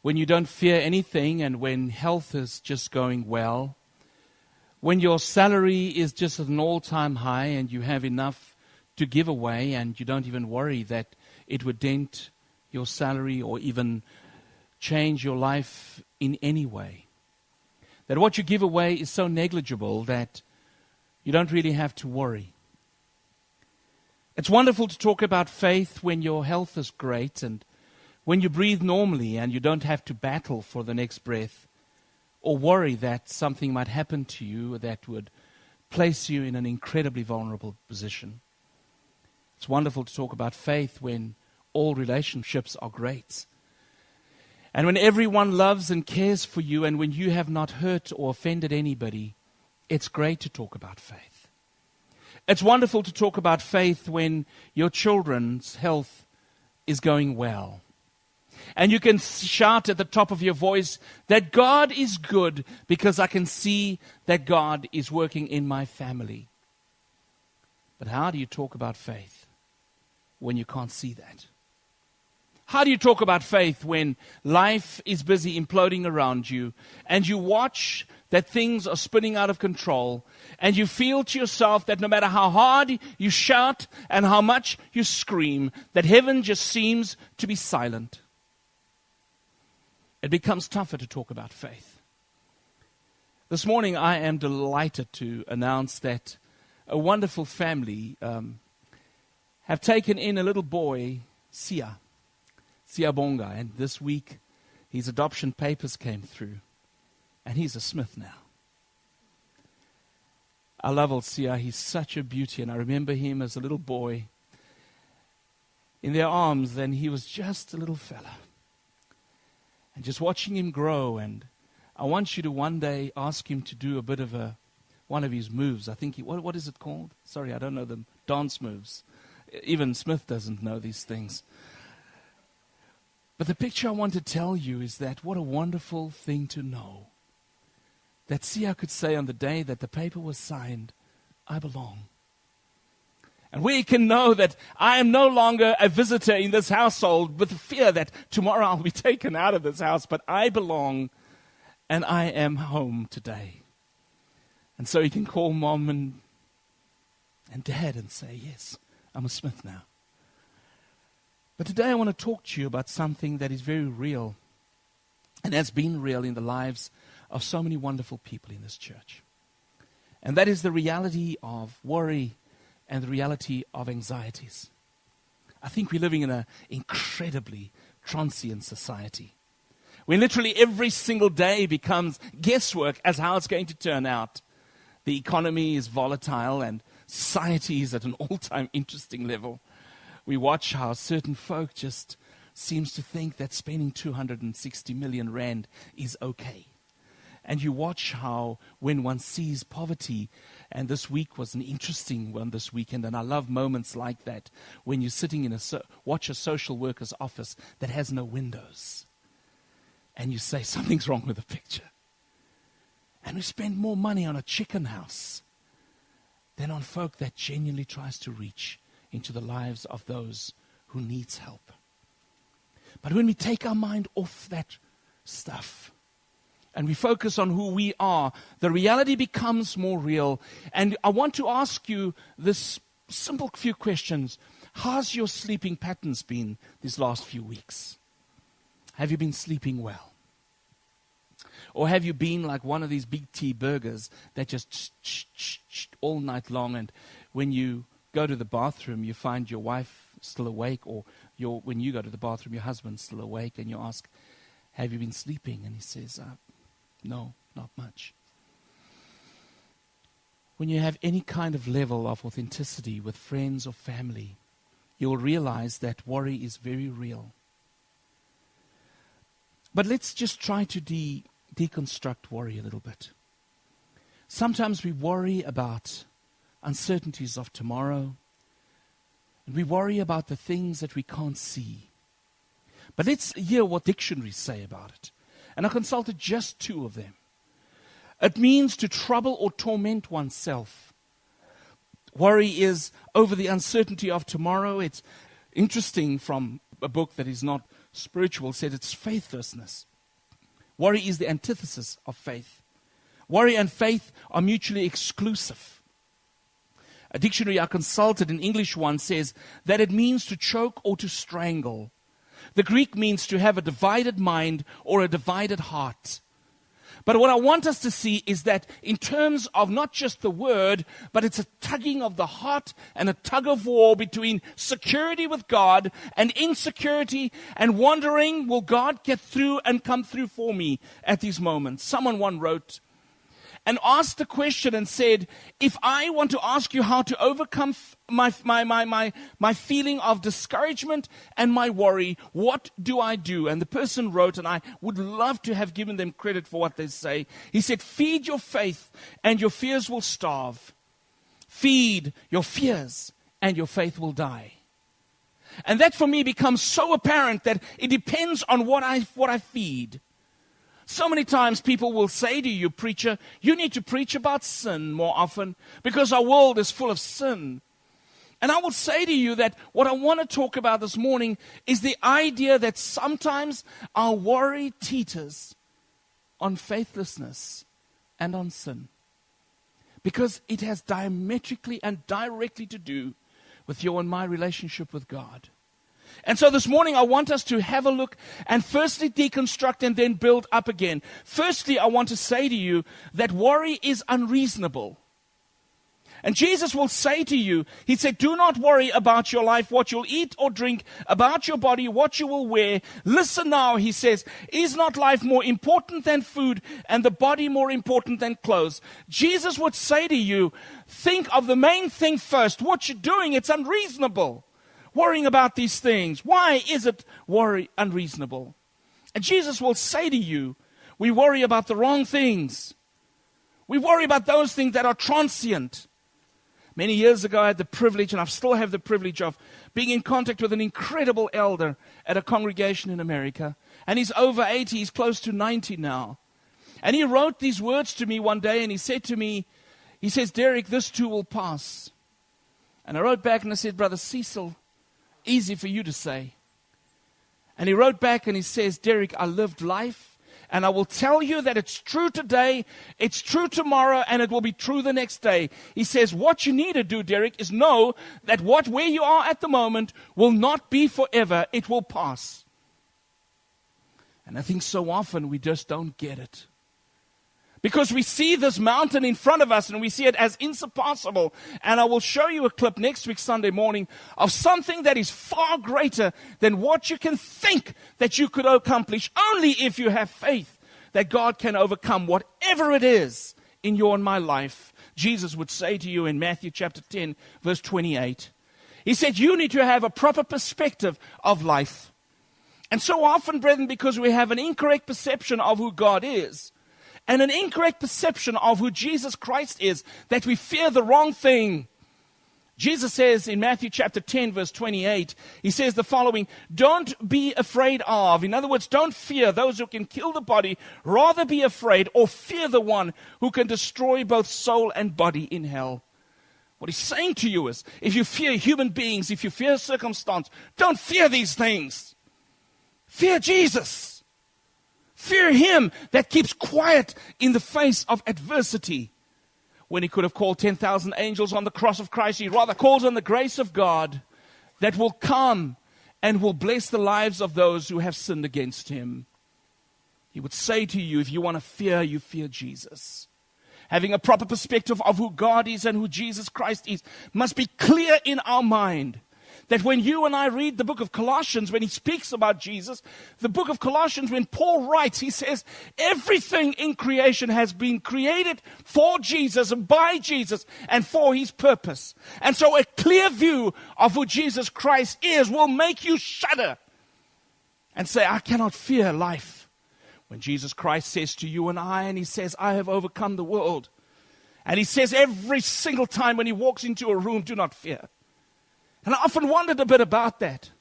when you don't fear anything and when health is just going well, when your salary is just at an all-time high and you have enough to give away and you don't even worry that it would dent your salary or even change your life in any way. That what you give away is so negligible that you don't really have to worry. It's wonderful to talk about faith when your health is great and when you breathe normally and you don't have to battle for the next breath or worry that something might happen to you that would place you in an incredibly vulnerable position. It's wonderful to talk about faith when all relationships are great. And when everyone loves and cares for you and when you have not hurt or offended anybody, it's great to talk about faith. It's wonderful to talk about faith when your children's health is going well. And you can shout at the top of your voice that God is good because I can see that God is working in my family. But how do you talk about faith when you can't see that? How do you talk about faith when life is busy imploding around you and you watch that things are spinning out of control and you feel to yourself that no matter how hard you shout and how much you scream, that heaven just seems to be silent? It becomes tougher to talk about faith. This morning I am delighted to announce that a wonderful family have taken in a little boy, Sia Bonga, and this week his adoption papers came through, and he's a Smith now. I love old Sia. He's such a beauty, and I remember him as a little boy in their arms, and he was just a little fella. And just watching him grow, and I want you to one day ask him to do a bit of one of his moves. I think, what is it called? Sorry, I don't know them. Dance moves. Even Smith doesn't know these things. But the picture I want to tell you is that what a wonderful thing to know. That Sia could say on the day that the paper was signed, I belong. And we can know that I am no longer a visitor in this household with the fear that tomorrow I'll be taken out of this house, but I belong and I am home today. And so he can call mom and dad and say, yes, I'm a Smith now. But today I want to talk to you about something that is very real and has been real in the lives of so many wonderful people in this church. And that is the reality of worry and the reality of anxieties. I think we're living in an incredibly transient society, where literally every single day becomes guesswork as how it's going to turn out. The economy is volatile and society is at an all-time interesting level. We watch how certain folk just seems to think that spending 260 million rand is okay. And you watch how when one sees poverty, and this week was an interesting one this weekend, and I love moments like that, when you're sitting in watch a social worker's office that has no windows, and you say, something's wrong with the picture. And we spend more money on a chicken house than on folk that genuinely tries to reach into the lives of those who needs help. But when we take our mind off that stuff, and we focus on who we are, the reality becomes more real. And I want to ask you this simple few questions. How's your sleeping patterns been these last few weeks? Have you been sleeping well? Or have you been like one of these big T burgers that just all night long, and when you go to the bathroom, you find your wife still awake, or when you go to the bathroom, your husband's still awake, and you ask, have you been sleeping? And he says, no, not much. When you have any kind of level of authenticity with friends or family, you'll realize that worry is very real. But let's just try to deconstruct worry a little bit. Sometimes we worry about uncertainties of tomorrow, and we worry about the things that we can't see. But let's hear what dictionaries say about it. And I consulted just 2 of them. It means to trouble or torment oneself. Worry is over the uncertainty of tomorrow. It's interesting from a book that is not spiritual, said it's faithlessness. Worry is the antithesis of faith. Worry and faith are mutually exclusive. A dictionary I consulted, an English one, says that it means to choke or to strangle. The Greek means to have a divided mind or a divided heart. But what I want us to see is that in terms of not just the word, but it's a tugging of the heart and a tug of war between security with God and insecurity and wondering, will God get through and come through for me at these moments? Someone one wrote and asked the question and said, if I want to ask you how to overcome my feeling of discouragement and my worry, what do I do? And the person wrote, and I would love to have given them credit for what they say. He said, feed your faith and your fears will starve. Feed your fears and your faith will die. And that for me becomes so apparent that it depends on what I feed. So many times people will say to you, preacher, you need to preach about sin more often because our world is full of sin. And I will say to you that what I want to talk about this morning is the idea that sometimes our worry teeters on faithlessness and on sin. Because it has diametrically and directly to do with your and my relationship with God. And so this morning I want us to have a look and firstly deconstruct and then build up again. Firstly, I want to say to you that worry is unreasonable. And Jesus will say to you, he said, do not worry about your life, what you'll eat or drink, about your body, what you will wear. Listen now, he says, is not life more important than food and the body more important than clothes? Jesus would say to you, think of the main thing first. What you're doing, it's unreasonable. Worrying about these things. Why is it worry unreasonable? And Jesus will say to you, we worry about the wrong things. We worry about those things that are transient. Many years ago I had the privilege, and I still have the privilege of being in contact with an incredible elder at a congregation in America. And he's over 80, he's close to 90 now. And he wrote these words to me one day and he said to me, he says, Dereck, this too will pass. And I wrote back and I said, Brother Cecil, easy for you to say. And he wrote back and he says, Dereck, I lived life and I will tell you that it's true today, it's true tomorrow, and it will be true the next day. He says, what you need to do, Dereck, is know that where you are at the moment will not be forever, it will pass. And I think so often we just don't get it. Because we see this mountain in front of us and we see it as insurpassable. And I will show you a clip next week, Sunday morning, of something that is far greater than what you can think that you could accomplish, only if you have faith that God can overcome whatever it is in your and my life. Jesus would say to you in Matthew chapter 10, verse 28. He said, you need to have a proper perspective of life. And so often, brethren, because we have an incorrect perception of who God is, and an incorrect perception of who Jesus Christ is, that we fear the wrong thing. Jesus says in Matthew chapter 10, verse 28, he says the following, don't be afraid of. In other words, don't fear those who can kill the body. Rather be afraid or fear the one who can destroy both soul and body in hell. What he's saying to you is, if you fear human beings, if you fear circumstance, don't fear these things. Fear Jesus. Fear him that keeps quiet in the face of adversity. When he could have called 10,000 angels on the cross of Christ, he rather calls on the grace of God that will come and will bless the lives of those who have sinned against him. He would say to you, if you want to fear, you fear Jesus. Having a proper perspective of who God is and who Jesus Christ is must be clear in our mind. That when you and I read the book of Colossians, when he speaks about Jesus, the book of Colossians, when Paul writes, he says, everything in creation has been created for Jesus and by Jesus and for his purpose. And so a clear view of who Jesus Christ is will make you shudder and say, I cannot fear life. When Jesus Christ says to you and I, and he says, I have overcome the world. And he says every single time when he walks into a room, do not fear. And I often wondered a bit about that.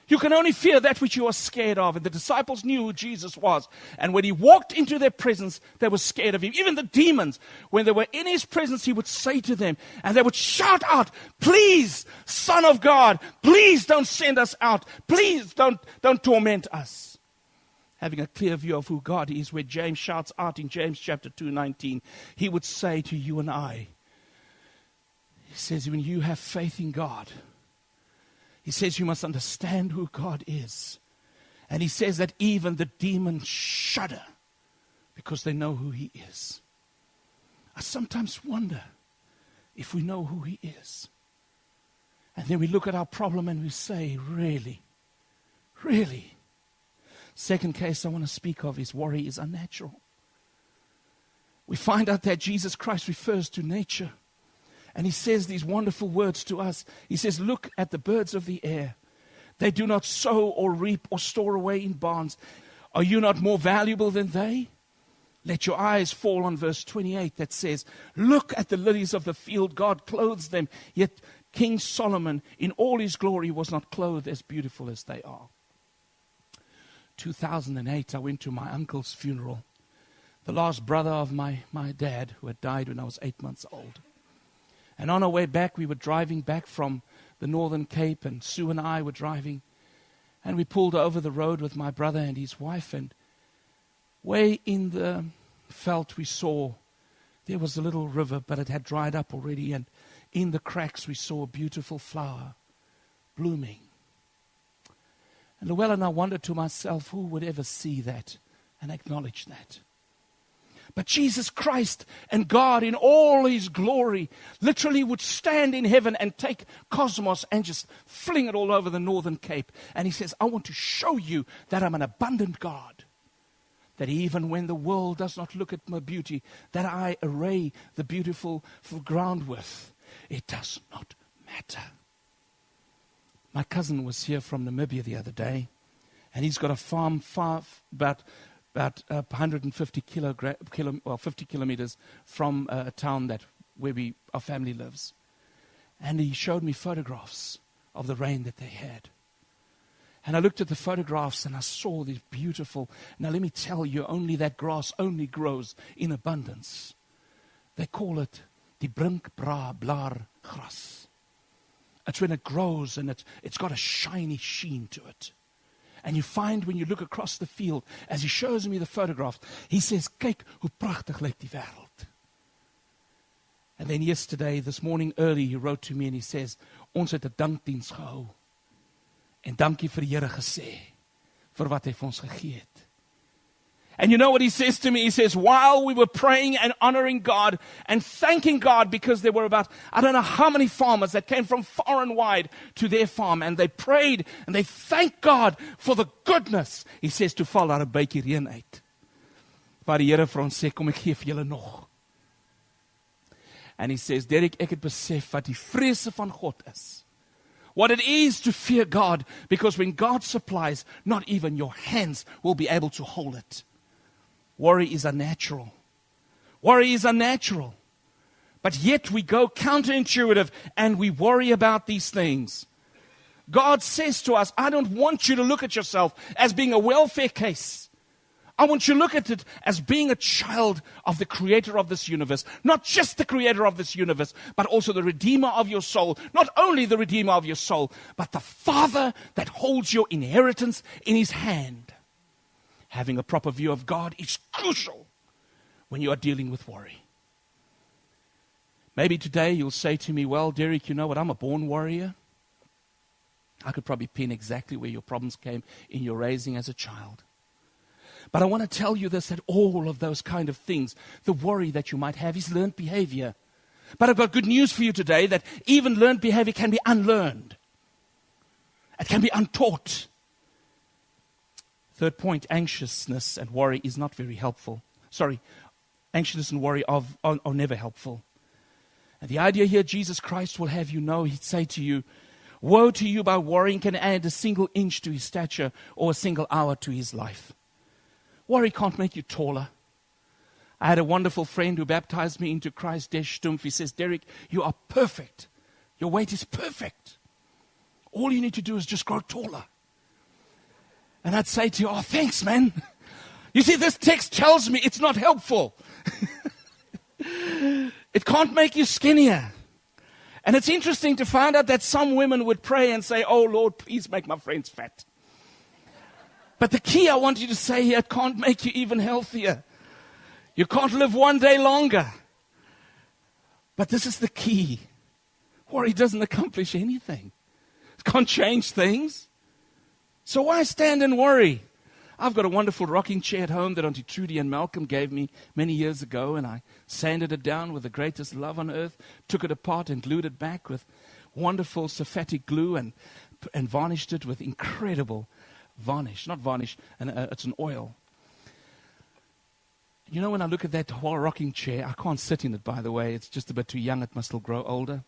You can only fear that which you are scared of. And the disciples knew who Jesus was. And when he walked into their presence, they were scared of him. Even the demons, when they were in his presence, he would say to them, and they would shout out, please, Son of God, please don't send us out. Please don't torment us. Having a clear view of who God is, where James shouts out in James chapter 2:19, he would say to you and I, he says, when you have faith in God, he says you must understand who God is. And he says that even the demons shudder because they know who he is. I sometimes wonder if we know who he is. And then we look at our problem and we say, really? Really? Second case I want to speak of is worry is unnatural. We find out that Jesus Christ refers to nature. And he says these wonderful words to us. He says, look at the birds of the air. They do not sow or reap or store away in barns. Are you not more valuable than they? Let your eyes fall on verse 28 that says, look at the lilies of the field. God clothes them. Yet King Solomon in all his glory was not clothed as beautiful as they are. 2008, I went to my uncle's funeral. The last brother of my dad, who had died when I was 8 months old. And on our way back, we were driving back from the Northern Cape, and Sue and I were driving. And we pulled over the road with my brother and his wife, and way in the veld we saw there was a little river, but it had dried up already, and in the cracks we saw a beautiful flower blooming. And Luella and I wondered to myself, who would ever see that and acknowledge that? But Jesus Christ and God in all his glory literally would stand in heaven and take cosmos and just fling it all over the Northern Cape. And he says, I want to show you that I'm an abundant God. That even when the world does not look at my beauty, that I array the beautiful ground with, it does not matter. My cousin was here from Namibia the other day, and he's got a farm about 150 50 kilometers from a town where our family lives. And he showed me photographs of the rain that they had. And I looked at the photographs and I saw these beautiful, now let me tell you, only that grass only grows in abundance. They call it die brinkblaar gras. It's when it grows and it's got a shiny sheen to it. And you find when you look across the field, as he shows me the photographs, he says, kyk hoe pragtig lyk die wêreld. And then this morning early, he wrote to me and he says, ons het 'n dankdiens gehou. En dankie vir die Here gesê, vir wat hy vir ons gegee het. And you know what he says to me? He says, while we were praying and honoring God and thanking God, because there were about, I don't know how many farmers that came from far and wide to their farm, and they prayed and they thanked God for the goodness. He says, toe val daar 'n bytjie reën uit. Waar die Here vir ons sê, kom ek gee vir julle nog. And he says, Dereck, ek het besef wat die vrese van God is. What it is to fear God, because when God supplies, not even your hands will be able to hold it. Worry is unnatural. Worry is unnatural. But yet we go counterintuitive and we worry about these things. God says to us, I don't want you to look at yourself as being a welfare case. I want you to look at it as being a child of the creator of this universe. Not just the creator of this universe, but also the redeemer of your soul. Not only the redeemer of your soul, but the Father that holds your inheritance in his hand. Having a proper view of God is crucial when you are dealing with worry. Maybe today you'll say to me, well, Dereck, you know what, I'm a born warrior. I could probably pin exactly where your problems came in your raising as a child. But I want to tell you this, that all of those kind of things, the worry that you might have is learned behavior. But I've got good news for you today, that even learned behavior can be unlearned. It can be untaught. Third point, anxiousness and worry is not very helpful. Anxiousness and worry are never helpful. And the idea here, Jesus Christ will have you know, he'd say to you, woe to you by worrying can add a single inch to his stature or a single hour to his life. Worry can't make you taller. I had a wonderful friend who baptized me into Christ, Desh Stumpf. He says, Dereck, you are perfect. Your weight is perfect. All you need to do is just grow taller. And I'd say to you, oh, thanks, man. You see, this text tells me it's not helpful. It can't make you skinnier. And it's interesting to find out that some women would pray and say, oh, Lord, please make my friends fat. But the key I want you to say here, it can't make you even healthier. You can't live one day longer. But this is the key. Worry doesn't accomplish anything. It can't change things. So why stand and worry? I've got a wonderful rocking chair at home that Auntie Trudy and Malcolm gave me many years ago, and I sanded it down with the greatest love on earth, took it apart and glued it back with wonderful sulfatic glue and varnished it with incredible varnish. Not varnish, it's an oil. You know, when I look at that whole rocking chair, I can't sit in it, by the way. It's just a bit too young. It must still grow older.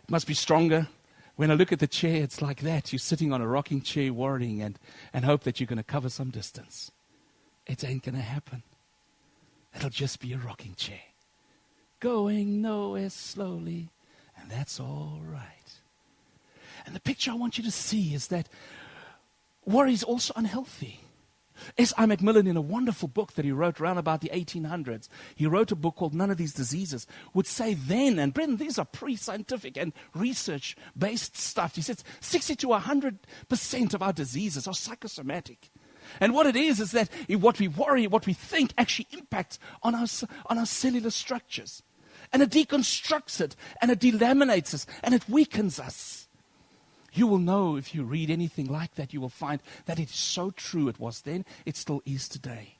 It must be stronger. When I look at the chair, it's like that. You're sitting on a rocking chair worrying and hope that you're going to cover some distance. It ain't going to happen. It'll just be a rocking chair. Going nowhere slowly, and that's all right. And the picture I want you to see is that worry is also unhealthy. S.I. Macmillan, in a wonderful book that he wrote around about the 1800s, he wrote a book called None of These Diseases, would say then, and Brendan, these are pre-scientific and research-based stuff. He says 60 to 100% of our diseases are psychosomatic. And what it is that what we worry, what we think actually impacts on our cellular structures. And it deconstructs it, and it delaminates us, and it weakens us. You will know if you read anything like that, you will find that it is so true. It was then, it still is today.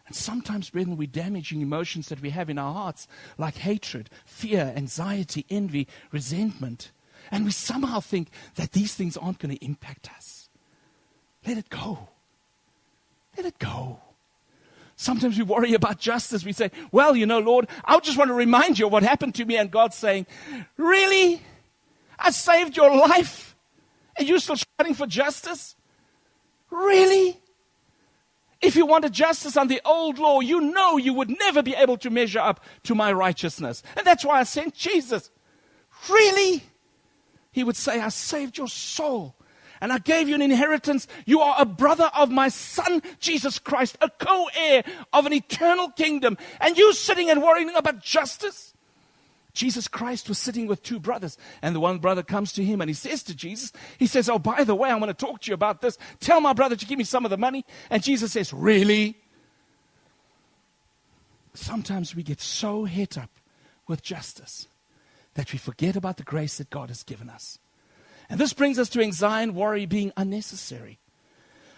And sometimes, brethren, we're damaging emotions that we have in our hearts, like hatred, fear, anxiety, envy, resentment. And we somehow think that these things aren't going to impact us. Let it go. Let it go. Sometimes we worry about justice. We say, well, you know, Lord, I just want to remind you of what happened to me. And God's saying, really? I saved your life, and you're still shouting for justice? Really? If you wanted justice on the old law, you know you would never be able to measure up to my righteousness. And that's why I sent Jesus. Really? He would say, I saved your soul, and I gave you an inheritance. You are a brother of my Son, Jesus Christ, a co-heir of an eternal kingdom. And you sitting and worrying about justice? Jesus Christ was sitting with two brothers, and the one brother comes to him and he says to Jesus, he says, oh, by the way, I want to talk to you about this. Tell my brother to give me some of the money. And Jesus says, really? Sometimes we get so het up with justice that we forget about the grace that God has given us. And this brings us to anxiety and worry being unnecessary.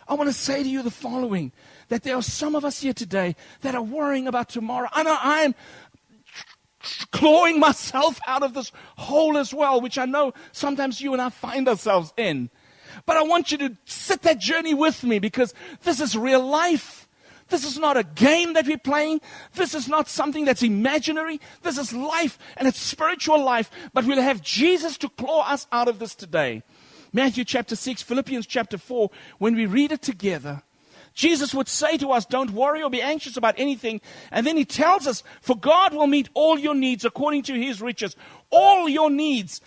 I want to say to you the following, that there are some of us here today that are worrying about tomorrow. I know I'm clawing myself out of this hole as well, which I know sometimes you and I find ourselves in. But I want you to sit that journey with me, because this is real life. This is not a game that we're playing. This is not something that's imaginary. This is life, and it's spiritual life. But we'll have Jesus to claw us out of this today. Matthew chapter 6, Philippians chapter 4, when we read it together, Jesus would say to us, don't worry or be anxious about anything. And then he tells us, for God will meet all your needs according to his riches. All your needs.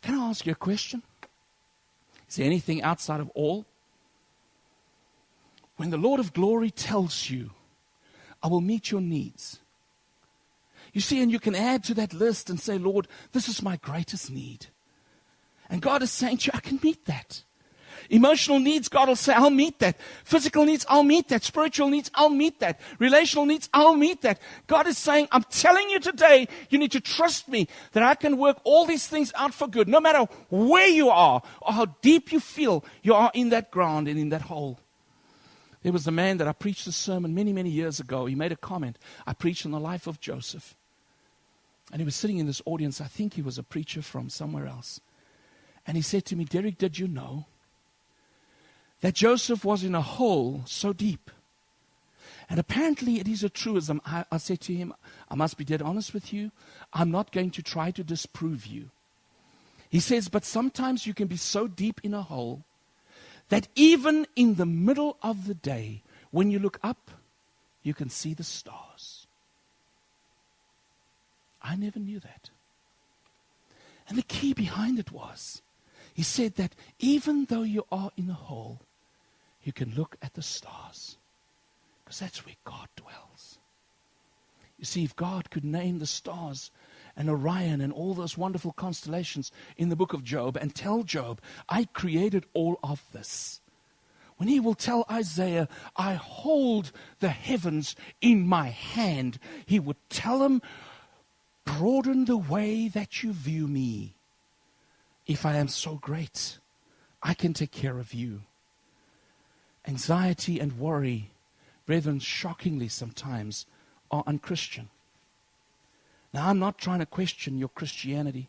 Can I ask you a question? Is there anything outside of all? When the Lord of glory tells you, I will meet your needs. You see, and you can add to that list and say, Lord, this is my greatest need. And God is saying to you, I can meet that. Emotional needs, God will say, I'll meet that. Physical needs, I'll meet that. Spiritual needs, I'll meet that. Relational needs, I'll meet that. God is saying, I'm telling you today, you need to trust me that I can work all these things out for good, no matter where you are or how deep you feel you are in that ground and in that hole. There was a man that I preached a sermon many, many years ago. He made a comment. I preached on the life of Joseph. And he was sitting in this audience. I think he was a preacher from somewhere else. And he said to me, Dereck, did you know that Joseph was in a hole so deep? And apparently it is a truism. I said to him, I must be dead honest with you. I'm not going to try to disprove you. He says, but sometimes you can be so deep in a hole that even in the middle of the day, when you look up, you can see the stars. I never knew that. And the key behind it was, He said that even though you are in a hole, you can look at the stars, because that's where God dwells. You see, if God could name the stars and Orion and all those wonderful constellations in the book of Job and tell Job, I created all of this. When he will tell Isaiah, I hold the heavens in my hand, he would tell him, broaden the way that you view me. If I am so great, I can take care of you. Anxiety and worry, brethren, shockingly sometimes are unchristian. Now, I'm not trying to question your Christianity,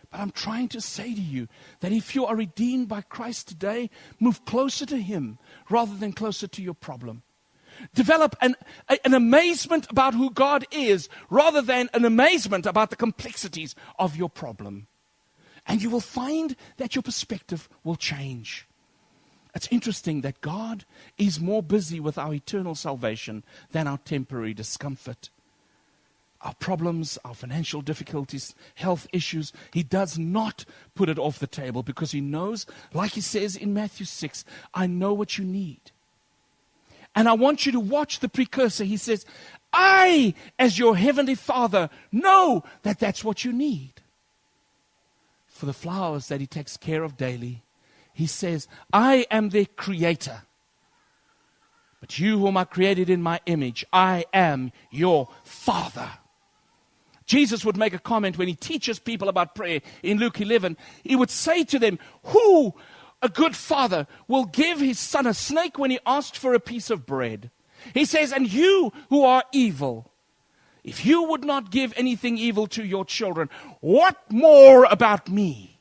but I'm trying to say to you that if you are redeemed by Christ today, move closer to Him rather than closer to your problem. Develop an amazement about who God is rather than an amazement about the complexities of your problem. And you will find that your perspective will change. It's interesting that God is more busy with our eternal salvation than our temporary discomfort. Our problems, our financial difficulties, health issues, He does not put it off the table because He knows, like He says in Matthew 6, I know what you need. And I want you to watch the precursor. He says, I, as your heavenly Father, know that that's what you need. For the flowers that He takes care of daily, He says, I am their creator. But you whom I created in my image, I am your Father. Jesus would make a comment when He teaches people about prayer in Luke 11. He would say to them, who, a good father, will give his son a snake when he asked for a piece of bread? He says, and you who are evil, if you would not give anything evil to your children, what more about me?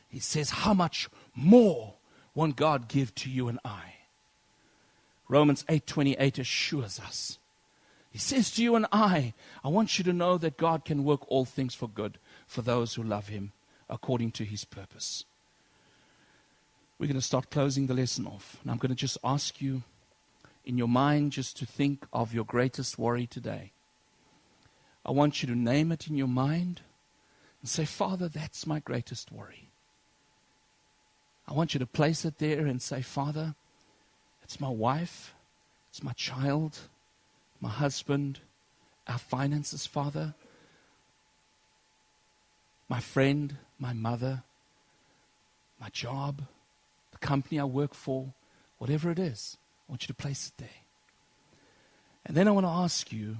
He says, how much more won't God give to you and I? Romans 8:28 assures us. He says to you and I want you to know that God can work all things for good for those who love Him according to His purpose. We're going to start closing the lesson off. And I'm going to just ask you in your mind just to think of your greatest worry today. I want you to name it in your mind and say, Father, that's my greatest worry. I want you to place it there and say, Father, it's my wife, it's my child, my husband, our finances, Father, my friend, my mother, my job, the company I work for, whatever it is. I want you to place it there. And then I want to ask you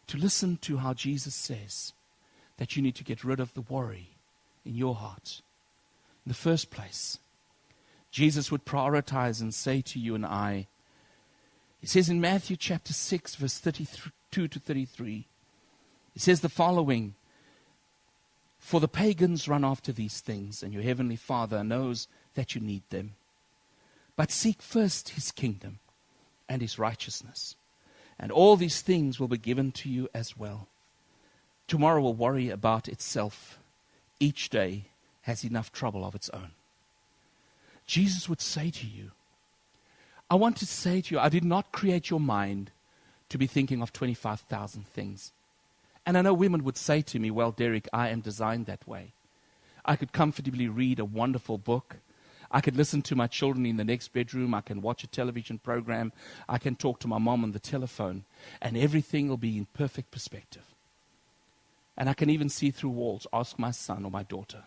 to listen to how Jesus says that you need to get rid of the worry in your heart. In the first place, Jesus would prioritize and say to you and I, He says in Matthew chapter 6, verse 32 to 33, He says the following, for the pagans run after these things, and your heavenly Father knows that you need them. But seek first His kingdom and His righteousness, and all these things will be given to you as well. Tomorrow will worry about itself. Each day has enough trouble of its own. Jesus would say to you, I want to say to you, I did not create your mind to be thinking of 25,000 things. And I know women would say to me, well, Dereck, I am designed that way. I could comfortably read a wonderful book. I could listen to my children in the next bedroom. I can watch a television program. I can talk to my mom on the telephone. And everything will be in perfect perspective. And I can even see through walls. Ask my son or my daughter.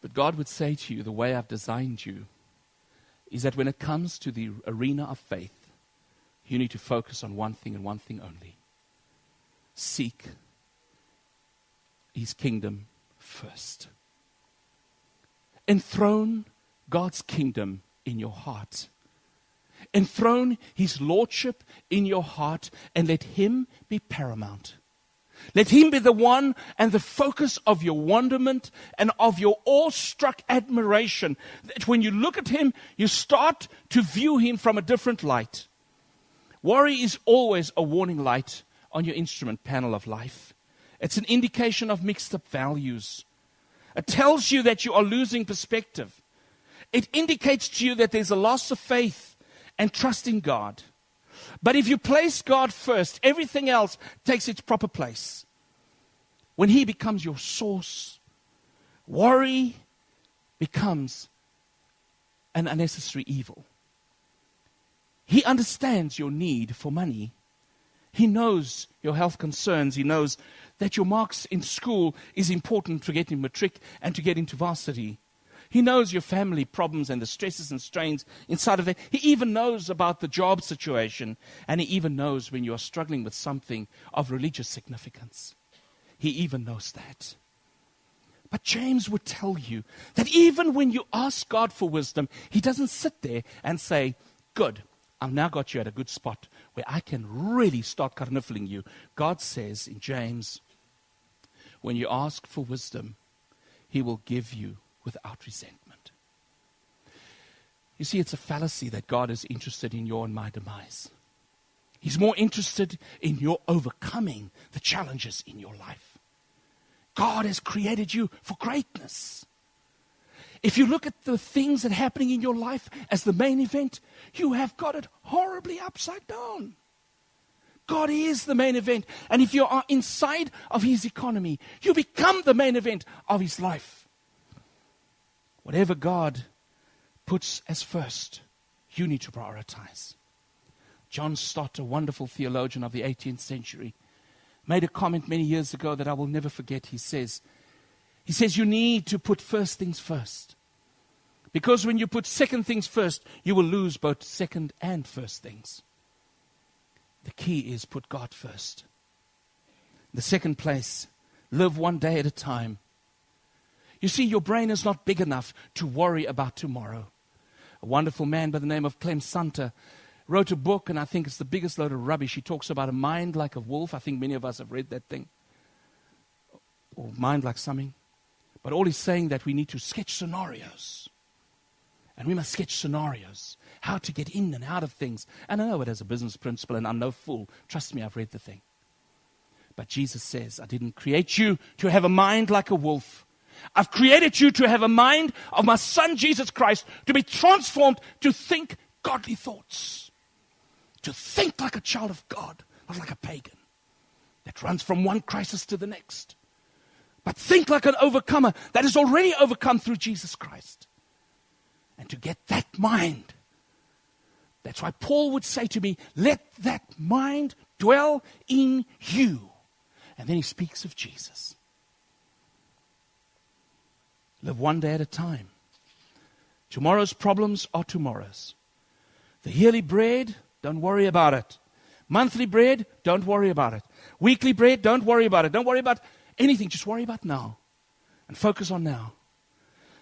But God would say to you, the way I've designed you is that when it comes to the arena of faith, you need to focus on one thing and one thing only. Seek His kingdom first. Enthrone God's kingdom in your heart. Enthrone His lordship in your heart and let Him be paramount. Let Him be the one and the focus of your wonderment and of your awestruck admiration. That when you look at Him, you start to view Him from a different light. Worry is always a warning light on your instrument panel of life. It's an indication of mixed up values. It tells you that you are losing perspective. It indicates to you that there's a loss of faith and trust in God. But if you place God first, everything else takes its proper place. When He becomes your source, worry becomes an unnecessary evil. He understands your need for money. He knows your health concerns. He knows that your marks in school is important to get in matric and to get into varsity. He knows your family problems and the stresses and strains inside of it. He even knows about the job situation. And he even knows when you are struggling with something of religious significance. He even knows that. But James would tell you that even when you ask God for wisdom, he doesn't sit there and say, good, I've now got you at a good spot where I can really start carnifiling you. God says in James, when you ask for wisdom, he will give you without resentment. You see, it's a fallacy that God is interested in your and my demise. He's more interested in your overcoming the challenges in your life. God has created you for greatness. If you look at the things that are happening in your life as the main event, you have got it horribly upside down. God is the main event. And if you are inside of his economy, you become the main event of his life. Whatever God puts as first, you need to prioritize. John Stott, a wonderful theologian of the 18th century, made a comment many years ago that I will never forget. He says, you need to put first things first. Because when you put second things first, you will lose both second and first things. The key is put God first. The second place, live one day at a time. You see, your brain is not big enough to worry about tomorrow. A wonderful man by the name of Clem Santa wrote a book, and I think it's the biggest load of rubbish. He talks about a mind like a wolf. I think many of us have read that thing. Or mind like something. But all he's saying that we need to sketch scenarios. And we must sketch scenarios. How to get in and out of things. And I know it as a business principle, and I'm no fool. Trust me, I've read the thing. But Jesus says, I didn't create you to have a mind like a wolf. I've created you to have a mind of my Son, Jesus Christ, to be transformed to think godly thoughts. To think like a child of God, not like a pagan that runs from one crisis to the next. But think like an overcomer that is already overcome through Jesus Christ. And to get that mind. That's why Paul would say to me, let that mind dwell in you. And then he speaks of Jesus. Live one day at a time. Tomorrow's problems are tomorrow's. The yearly bread, don't worry about it. Monthly bread, don't worry about it. Weekly bread, don't worry about it. Don't worry about anything. Just worry about now. And focus on now.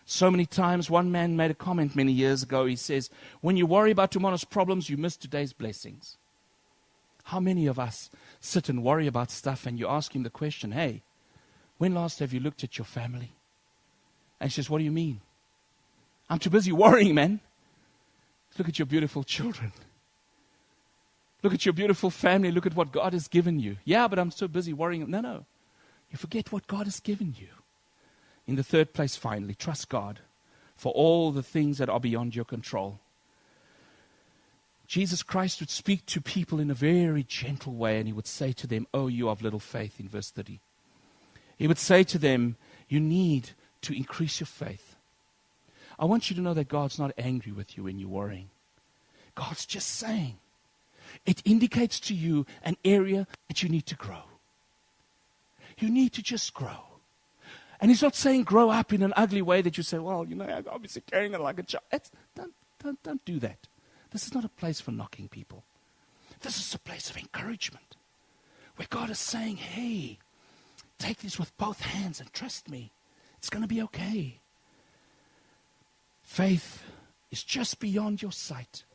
So many times, one man made a comment many years ago. He says, when you worry about tomorrow's problems, you miss today's blessings. How many of us sit and worry about stuff and you ask him the question, hey, when last have you looked at your family? And he says, what do you mean? I'm too busy worrying, man. Look at your beautiful children. Look at your beautiful family. Look at what God has given you. Yeah, but I'm so busy worrying. No. You forget what God has given you. In the third place, finally, trust God for all the things that are beyond your control. Jesus Christ would speak to people in a very gentle way, and he would say to them, oh, you of little faith, in verse 30. He would say to them, you need to increase your faith. I want you to know that God's not angry with you when you're worrying. God's just saying, it indicates to you an area that you need to grow. You need to just grow. And he's not saying grow up in an ugly way that you say, well, I'm obviously carrying it like a child. Don't do that. This is not a place for knocking people. This is a place of encouragement where God is saying, hey, take this with both hands and trust me. It's going to be okay. Faith is just beyond your sight.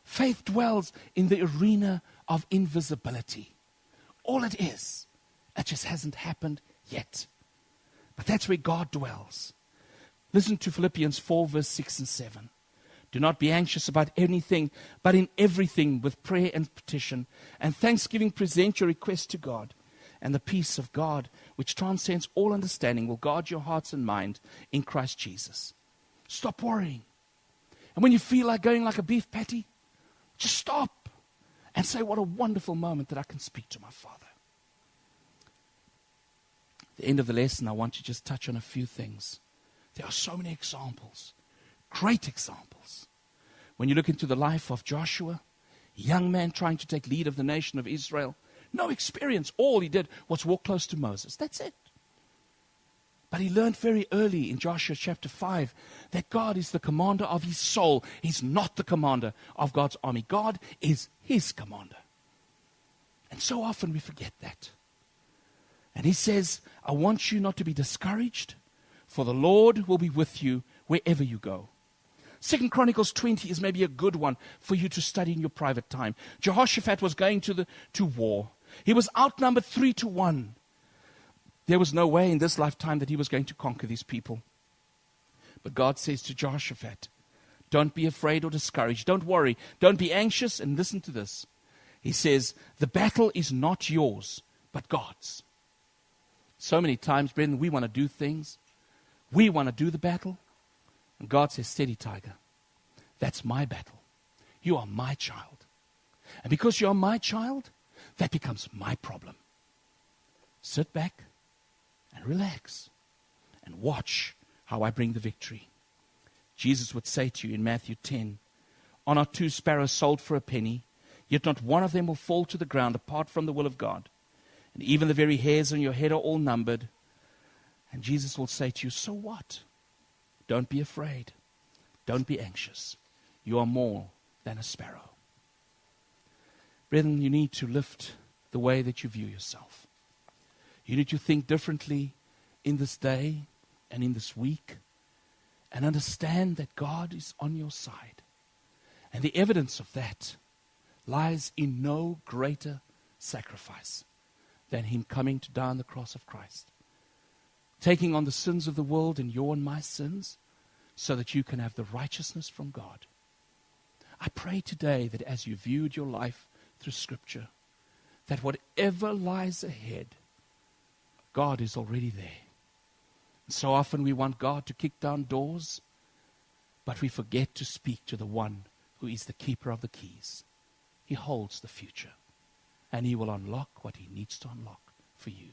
Faith dwells in the arena of invisibility. All it is, it just hasn't happened yet. But that's where God dwells. Listen to Philippians 4, verse 6 and 7. Do not be anxious about anything, but in everything with prayer and petition and thanksgiving present your request to God. And the peace of God, which transcends all understanding, will guard your hearts and mind in Christ Jesus. Stop worrying. And when you feel like going like a beef patty, just stop and say, what a wonderful moment that I can speak to my Father. At the end of the lesson, I want to just touch on a few things. There are so many examples, great examples. When you look into the life of Joshua, a young man trying to take lead of the nation of Israel, no experience. All he did was walk close to Moses. That's it. But he learned very early in Joshua chapter 5 that God is the commander of his soul. He's not the commander of God's army. God is his commander. And so often we forget that. And he says, I want you not to be discouraged, for the Lord will be with you wherever you go. 2 Chronicles 20 is maybe a good one for you to study in your private time. Jehoshaphat was going to war. He was outnumbered 3-1. There was no way in this lifetime that he was going to conquer these people. But God says to Jehoshaphat, don't be afraid or discouraged. Don't worry. Don't be anxious. And listen to this. He says, the battle is not yours, but God's. So many times, brethren, we want to do things. We want to do the battle. And God says, steady, tiger. That's my battle. You are my child. And because you are my child, that becomes my problem. Sit back and relax and watch how I bring the victory. Jesus would say to you in Matthew 10, are not 2 sparrows sold for a penny? Yet not one of them will fall to the ground apart from the will of God. And even the very hairs on your head are all numbered. And Jesus will say to you, so what? Don't be afraid. Don't be anxious. You are more than a sparrow. Brethren, you need to lift the way that you view yourself. You need to think differently in this day and in this week and understand that God is on your side. And the evidence of that lies in no greater sacrifice than him coming to die on the cross of Christ, taking on the sins of the world and your and my sins so that you can have the righteousness from God. I pray today that as you viewed your life through Scripture, that whatever lies ahead, God is already there. And so often we want God to kick down doors, but we forget to speak to the one who is the keeper of the keys. He holds the future, and he will unlock what he needs to unlock for you.